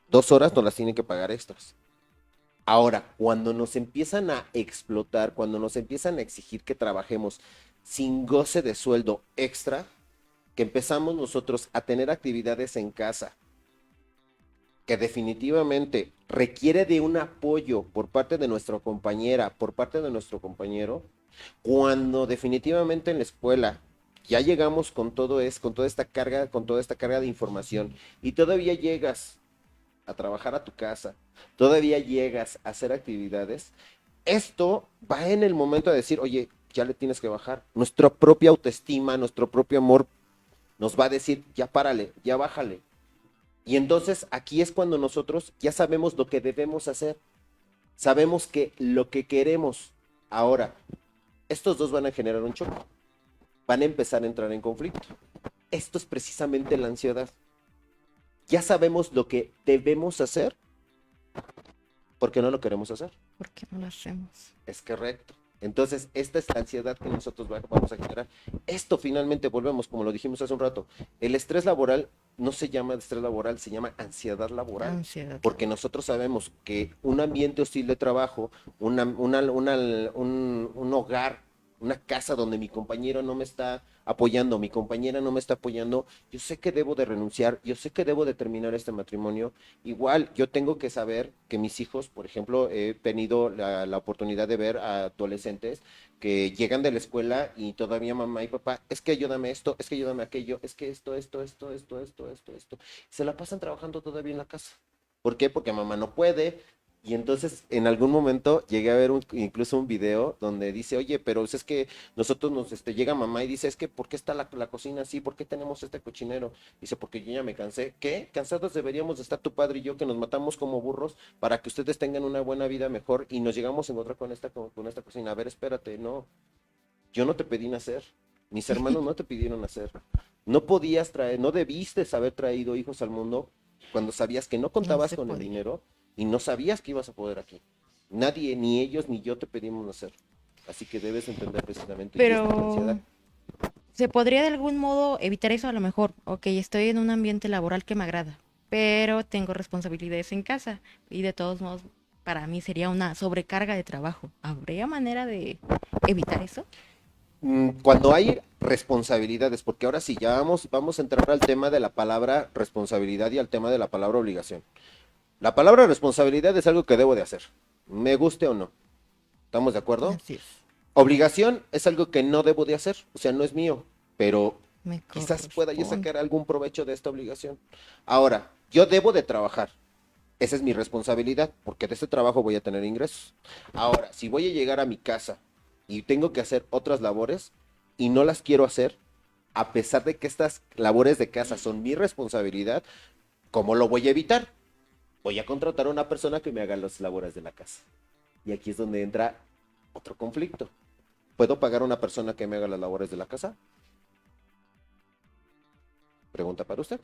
2 horas nos las tienen que pagar extras. Ahora, cuando nos empiezan a explotar, cuando nos empiezan a exigir que trabajemos sin goce de sueldo extra, que empezamos nosotros a tener actividades en casa que definitivamente requiere de un apoyo por parte de nuestra compañera, por parte de nuestro compañero, cuando definitivamente en la escuela ya llegamos con toda esta carga de información y todavía llegas a trabajar a tu casa, todavía llegas a hacer actividades, esto va en el momento de decir, oye, ya le tienes que bajar. Nuestra propia autoestima, nuestro propio amor nos va a decir, ya párale, ya bájale. Y entonces aquí es cuando nosotros ya sabemos lo que debemos hacer. Sabemos que lo que queremos. Ahora, estos dos van a generar un choque. Van a empezar a entrar en conflicto. Esto es precisamente la ansiedad. Ya sabemos lo que debemos hacer, porque no lo queremos hacer. ¿Por qué no lo hacemos? Es correcto. Entonces, esta es la ansiedad que nosotros vamos a generar. Esto finalmente volvemos, como lo dijimos hace un rato, el estrés laboral no se llama estrés laboral, se llama ansiedad laboral. Ansiedad. Porque nosotros sabemos que un ambiente hostil de trabajo, un hogar, una casa donde mi compañero no me está apoyando, mi compañera no me está apoyando, yo sé que debo de renunciar, yo sé que debo de terminar este matrimonio. Igual, yo tengo que saber que mis hijos, por ejemplo, he tenido la oportunidad de ver a adolescentes que llegan de la escuela y todavía mamá y papá, es que ayúdame esto, es que ayúdame aquello, es que esto. Se la pasan trabajando todavía en la casa. ¿Por qué? Porque mamá no puede. Y entonces en algún momento llegué a ver incluso un video donde dice, oye, pero es que nosotros llega mamá y dice, es que ¿por qué está la cocina así? ¿Por qué tenemos este cochinero? Dice, porque yo ya me cansé. ¿Qué? Cansados deberíamos de estar tu padre y yo, que nos matamos como burros para que ustedes tengan una buena vida mejor y nos llegamos a encontrar con esta cocina. A ver, espérate, no. Yo no te pedí nacer. Mis hermanos no te pidieron nacer. No podías traer, no debiste haber traído hijos al mundo cuando sabías que no contabas con el dinero y no sabías que ibas a poder aquí. Nadie, ni ellos ni yo te pedimos nacer. Así que debes entender precisamente. Pero ¿se podría de algún modo evitar eso? A lo mejor, ok, estoy en un ambiente laboral que me agrada, pero tengo responsabilidades en casa y de todos modos para mí sería una sobrecarga de trabajo. ¿Habría manera de evitar eso? Cuando hay responsabilidades, porque ahora sí, ya vamos a entrar al tema de la palabra responsabilidad y al tema de la palabra obligación. La palabra responsabilidad es algo que debo de hacer, me guste o no. ¿Estamos de acuerdo? Así es. Obligación es algo que no debo de hacer, o sea, no es mío, pero Me quizás pueda yo corresponde. sacar algún provecho de esta obligación. Ahora, yo debo de trabajar. Esa es mi responsabilidad, porque de ese trabajo voy a tener ingresos. Ahora, si voy a llegar a mi casa y tengo que hacer otras labores y no las quiero hacer, a pesar de que estas labores de casa son mi responsabilidad, ¿cómo lo voy a evitar? Voy a contratar a una persona que me haga las labores de la casa. Y aquí es donde entra otro conflicto. ¿Puedo pagar a una persona que me haga las labores de la casa? Pregunta para usted.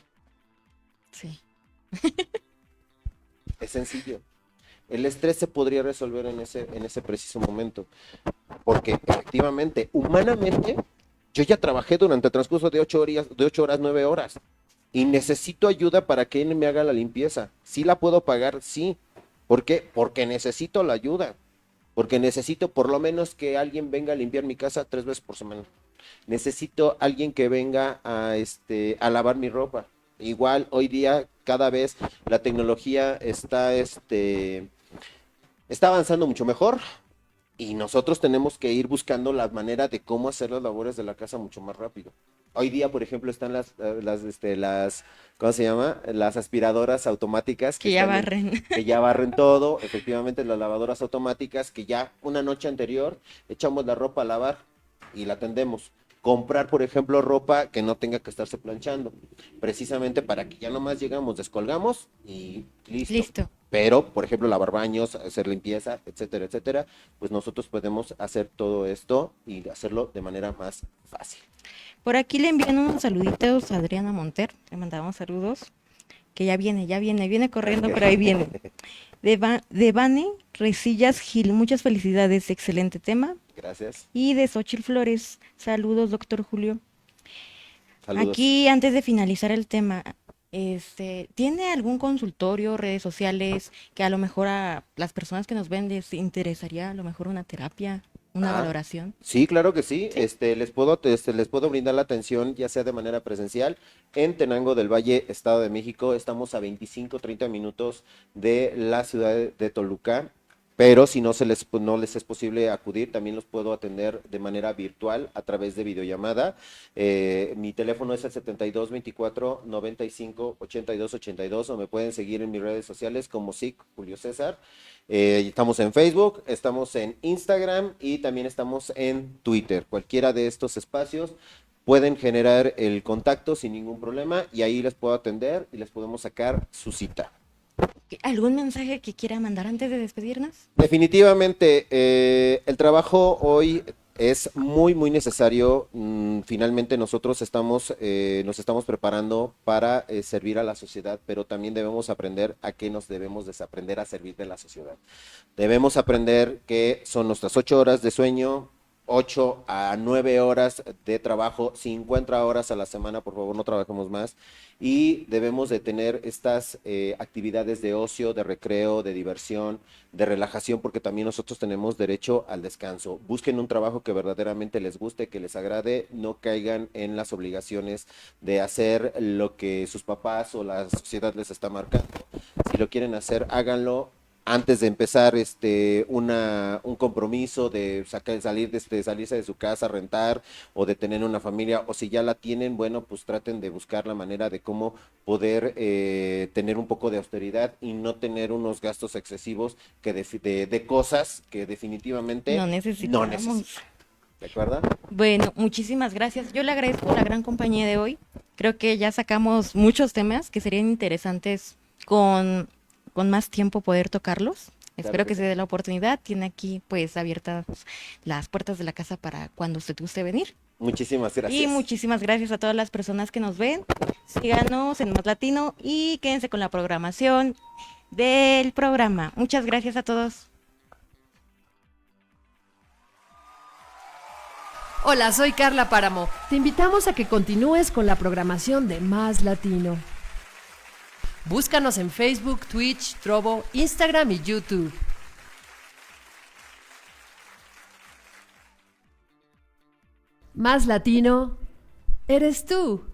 Sí. Es sencillo. El estrés se podría resolver en ese preciso momento. Porque efectivamente, humanamente, yo ya trabajé durante el transcurso de 8 horas, 9 horas. Y necesito ayuda para que él me haga la limpieza. ¿Sí la puedo pagar? Sí. ¿Por qué? Porque necesito la ayuda. Porque necesito por lo menos que alguien venga a limpiar mi casa 3 veces por semana. Necesito alguien que venga a lavar mi ropa. Igual hoy día cada vez la tecnología está avanzando mucho mejor y nosotros tenemos que ir buscando la manera de cómo hacer las labores de la casa mucho más rápido. Hoy día, por ejemplo, están las ¿cómo se llama? Las aspiradoras automáticas Que ya están barren. que ya barren todo. Efectivamente, las lavadoras automáticas que ya una noche anterior echamos la ropa a lavar y la tendemos. Comprar, por ejemplo, ropa que no tenga que estarse planchando, precisamente para que ya nomás llegamos, descolgamos y listo. Listo. Pero, por ejemplo, lavar baños, hacer limpieza, etcétera, etcétera, pues nosotros podemos hacer todo esto y hacerlo de manera más fácil. Por aquí le envían unos saluditos a Adriana Monter, le mandamos saludos, que ya viene corriendo, pero ahí viene. De Vane Resillas Gil, muchas felicidades, excelente tema. Gracias. Y de Xochitl Flores, saludos, doctor Julio. Saludos. Aquí, antes de finalizar el tema, ¿tiene algún consultorio, redes sociales, que a lo mejor a las personas que nos ven les interesaría a lo mejor una terapia, una valoración? Sí, claro que sí. Les puedo brindar la atención, ya sea de manera presencial, en Tenango del Valle, Estado de México. Estamos a 25-30 minutos de la ciudad de Toluca. pero si no les es posible acudir, también los puedo atender de manera virtual a través de videollamada. Mi teléfono es el 72 24 95 82 82 o me pueden seguir en mis redes sociales como SIC Julio César. Estamos en Facebook, estamos en Instagram y también estamos en Twitter. Cualquiera de estos espacios pueden generar el contacto sin ningún problema y ahí les puedo atender y les podemos sacar su cita. ¿Algún mensaje que quiera mandar antes de despedirnos? Definitivamente, el trabajo hoy es muy, muy necesario. Finalmente nosotros nos estamos preparando para servir a la sociedad, pero también debemos aprender a qué nos debemos desaprender a servir de la sociedad. Debemos aprender que son nuestras 8 horas de sueño, 8 a 9 horas de trabajo, 50 horas a la semana, por favor no trabajemos más, y debemos de tener estas actividades de ocio, de recreo, de diversión, de relajación, porque también nosotros tenemos derecho al descanso. Busquen un trabajo que verdaderamente les guste, que les agrade, no caigan en las obligaciones de hacer lo que sus papás o la sociedad les está marcando. Si lo quieren hacer, háganlo antes de empezar un compromiso de salirse de su casa, rentar o de tener una familia, o si ya la tienen, bueno, pues traten de buscar la manera de cómo poder tener un poco de austeridad y no tener unos gastos excesivos de cosas que definitivamente No necesitamos. necesitan. ¿De acuerdo? Bueno, muchísimas gracias. Yo le agradezco la gran compañía de hoy. Creo que ya sacamos muchos temas que serían interesantes con más tiempo poder tocarlos. Espero que se dé la oportunidad. Tiene aquí pues abiertas las puertas de la casa para cuando usted guste venir. Muchísimas gracias. Y muchísimas gracias a todas las personas que nos ven. Síganos en Más Latino y quédense con la programación del programa. Muchas gracias a todos. Hola, soy Carla Páramo. Te invitamos a que continúes con la programación de Más Latino. Búscanos en Facebook, Twitch, Trovo, Instagram y YouTube. Más Latino eres tú.